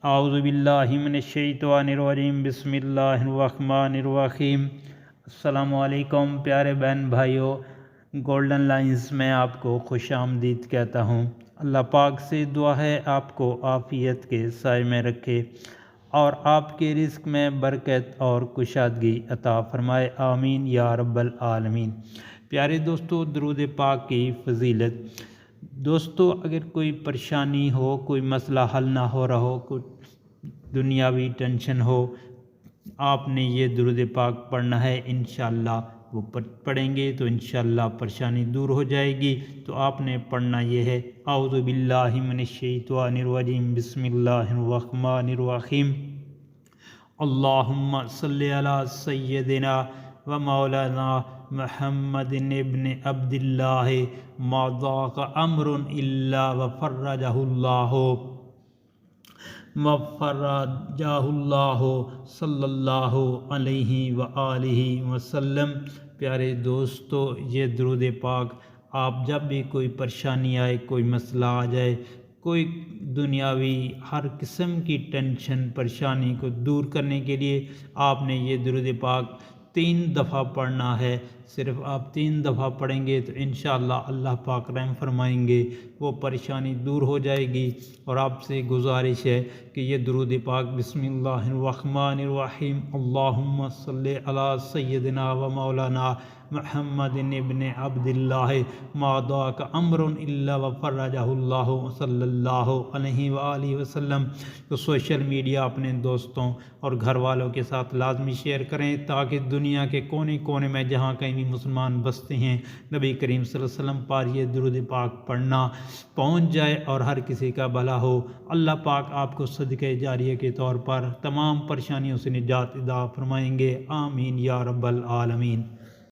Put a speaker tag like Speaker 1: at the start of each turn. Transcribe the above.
Speaker 1: اعوذ باللہ من الشیطان الرجیم، بسم اللہ الرحمن الرحیم۔ السلام علیکم پیارے بہن بھائیوں، گولڈن لائنز میں آپ کو خوش آمدید کہتا ہوں۔ اللہ پاک سے دعا ہے آپ کو عافیت کے سائے میں رکھے اور آپ کے رزق میں برکت اور کشادگی عطا فرمائے، آمین یا رب العالمین۔ پیارے دوستو، درود پاک کی فضیلت۔ دوستو، اگر کوئی پریشانی ہو، کوئی مسئلہ حل نہ ہو رہا ہو، کوئی دنیاوی ٹینشن ہو، آپ نے یہ درود پاک پڑھنا ہے۔ انشاءاللہ وہ پڑھیں گے تو انشاءاللہ پریشانی دور ہو جائے گی۔ تو آپ نے پڑھنا یہ ہے: اعوذ باللہ من الشیطان الرجیم، بسم اللہ الرحمن الرحیم۔ اللہم صلی علی سیدنا و مولانا محمد ابن عبداللہ، ما ضاق امر الا وفرجہ اللہ صلی اللہ علیہ وآلہ وسلم۔ پیارے دوستو، یہ درود پاک آپ جب بھی کوئی پریشانی آئے، کوئی مسئلہ آ جائے، کوئی دنیاوی ہر قسم کی ٹینشن پریشانی کو دور کرنے کے لیے آپ نے یہ درود پاک 3 دفعہ پڑھنا ہے۔ صرف آپ 3 دفعہ پڑھیں گے تو انشاءاللہ اللہ پاک رحم فرمائیں گے، وہ پریشانی دور ہو جائے گی۔ اور آپ سے گزارش ہے کہ یہ درود پاک بسم اللہ الرحمن الرحیم، اللہم صلی علی سیدنا و مولانا محمد ابن عبداللہ، ما ضاق امر الا وفرجہ اللہ صلی اللہ علیہ وآلہ وسلم تو سوشل میڈیا اپنے دوستوں اور گھر والوں کے ساتھ لازمی شیئر کریں، تاکہ دنیا کے کونے کونے میں جہاں کہیں بھی مسلمان بستے ہیں، نبی کریم صلی اللہ علیہ وسلم پر یہ درود پاک پڑھنا پہنچ جائے اور ہر کسی کا بھلا ہو۔ اللہ پاک آپ کو صدقہ جاریہ کے طور پر تمام پریشانیوں سے نجات عطا فرمائیں گے، آمین یا رب العالمین۔